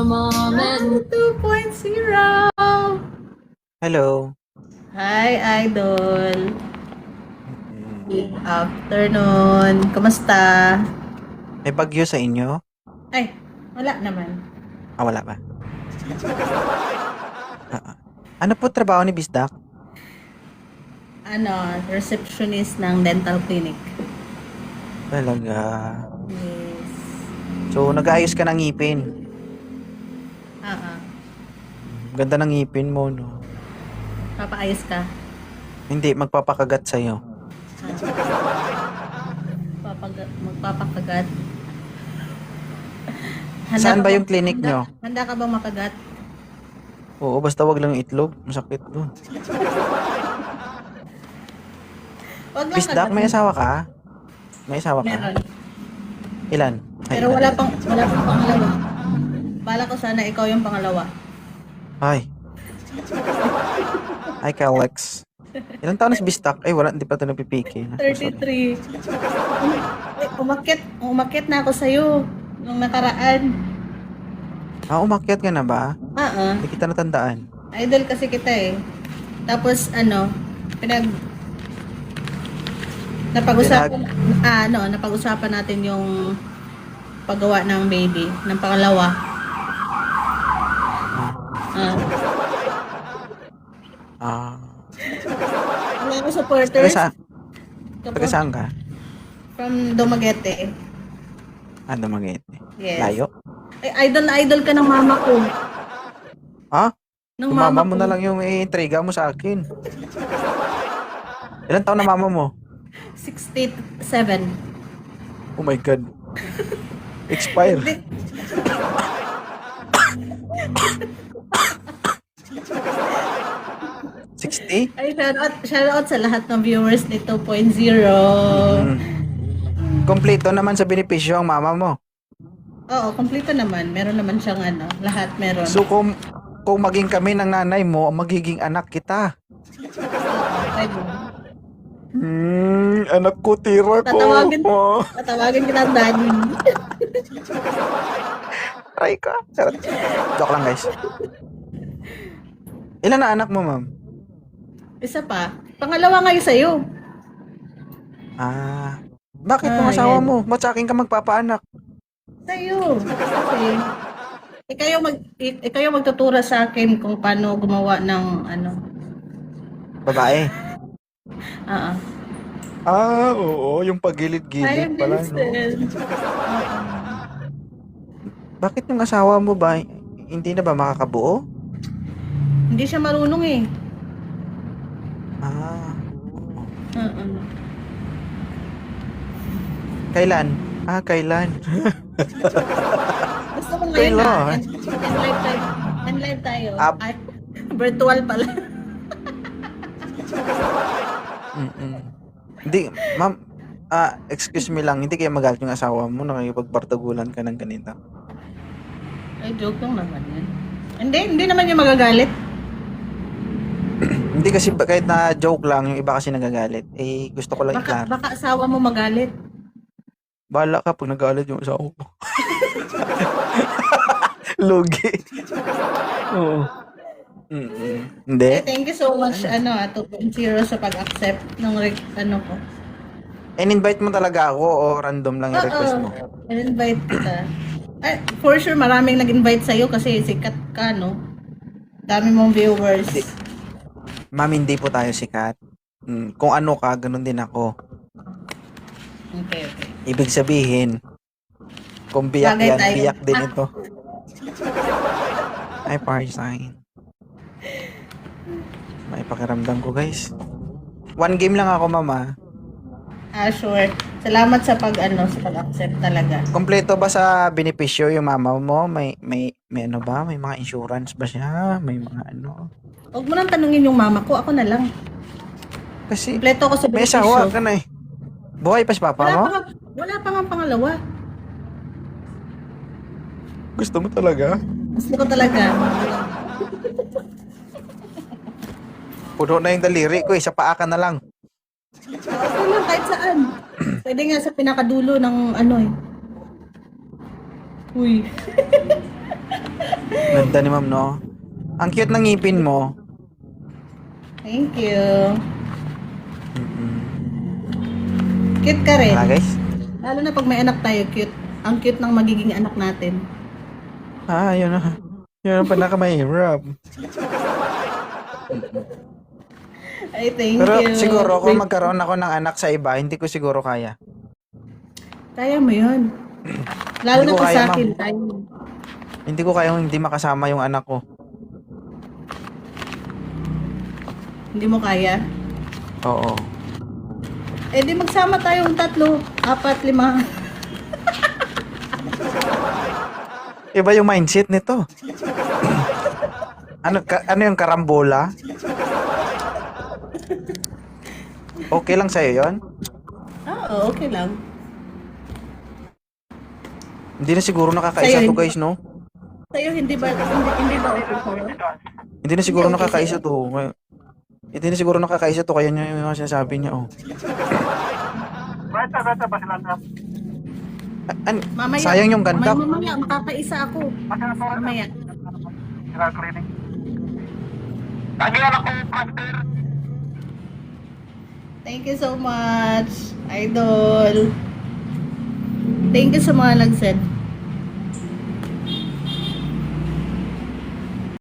moment. 2.0. Hello. Hi, Idol. Good afternoon. Kamusta? May bagyo sa inyo? Ay, wala naman. Wala ba? Ano po trabaho ni Bisdak? Receptionist ng dental clinic. Talaga. Yes. So, nag-aayos ka ng ngipin. Ganda ng ngipin mo, no? Papaayos ka? Hindi, magpapakagat sa'yo. Magpapakagat. Saan ba yung clinic nyo? Handa ka bang makagat? Oo, basta wag lang yung itlog. Masakit doon. Wag lang Bisdak, may asawa ka? May asawa ka? Meron. Ilan? Pero wala pang pangalawa. Bala ko sana ikaw yung pangalawa. Hi, Alex. Ilang taon na si Bisdak? Ay, wala. Hindi pa ito napipiki. 33. Umakyat na ako sa'yo nung nakaraan. Umakyat ka na ba? Oo. Hindi kita natandaan. Idol kasi kita eh. Tapos napag-usapan natin yung paggawa ng baby, ng pangalawa. Wala ko supporters. Taga saan ka? From Dumaguete. Dumaguete. Yes. Layo? Ay, idol na idol ka ng mama ko. Ng mama mo na lang yung intriga mo sa akin. Ilan taon na mama mo? 67. Oh my God. Expire. 60? Ay, shoutout sa lahat ng viewers ni 2.0. Kompleto naman sa benepisyo ang mama mo. Oo, kompleto naman. Meron naman siyang lahat meron. So kung maging kami ng nanay mo, magiging anak kita. Anak ko, tira ko. Tatawagin kita daddy. Try ka. Joke lang, guys. Ilan na anak mo, ma'am? Isa pa. Pangalawa ngayon sa'yo. Bakit yung asawa mo? Ba't sa akin ka magpapaanak? Sa'yo. Kasi ikaw yung magtutura sa akin kung paano gumawa ng babae. Oo. Oo, yung pagilid-gilid pala, no? Bakit yung asawa mo ba hindi na ba makakabuo? Hindi siya marunong eh. Kailan? Kailan? Gusto mo ngayon na. End live tayo. Virtual pala. Hindi, ma'am. Excuse me lang, hindi kaya magalit yung asawa mo na nakikipagbartagulan ka ng ganito? Ay, joke lang naman yan. Hindi naman yung magagalit. Hindi kasi kahit na joke lang, yung iba kasi nagagalit. Gusto ko lang i-clarify. Baka asawa mo magalit. Bahala ka pag nagalit yung asawa mo. Lugi. Oo. Hindi. Thank you so much 2.0 sa pag-accept ng ko. In-invite mo talaga ako o random lang yung request mo? In-invite kita. For sure maraming nag-invite sa'yo kasi sikat ka, no? Dami mong viewers. Ma'am, hindi po tayo sikat. Kung ano ka, ganun din ako. Okay. Ibig sabihin, kung biyak yan, biyak din ito. Ay, Parsign. May pakiramdam ko, guys. 1 game lang ako, mama. Sure. Salamat sa pag-accept talaga. Kompleto ba sa benepisyo yung mama mo? May ano ba? May mga insurance ba siya? May mga ano? Huwag mo nang tanungin yung mama ko. Ako na lang. Kasi, kompleto ako sa may benepisyo. asawa ka na eh. Buhay pa si papa mo? Wala pa nga pangalawa. Gusto mo talaga? Gusto ko talaga. Puno na yung daliri ko eh. Sa paa ka na lang. Okay lang, kahit saan. Pwede nga sa pinakadulo ng Uy. Ganda ni ma'am, no? Ang cute ng ngipin mo. Thank you. Cute ka rin. Wala, guys? Lalo na pag may anak tayo, cute. Ang cute ng magiging anak natin. Yun na. Yun ang pinakamahirap. Ay, thank Pero you. siguro kung magkaroon ako ng anak sa iba, hindi ko siguro kaya. Kaya mo yun. Lalo Hindi na ko pa kaya, sa ma'am. akin. Tayo. Hindi ko kayang hindi makasama yung anak ko. Hindi mo kaya? Oo. Eh di magsama tayong 3, 4, 5. Iba yung mindset nito. Ano yung karambola? Okay lang sa'yo yon? Oo, okay lang. Hindi na siguro nakakaisa Sa'yo, to, hindi guys, no? Sa'yo hindi ba okay sa'yo? Hindi na siguro Hindi okay nakakaisa to. Hindi na siguro nakakaisa to, kaya niya yung mga sinasabi niya, oh. Bata ba sila na? Mamaya, Sayang yung ganda. Mamaya, makakaisa ako. Mamaya. Sila clinic. Lagi anak ko, master. Thank you so much, idol. Thank you sa mga nag-send.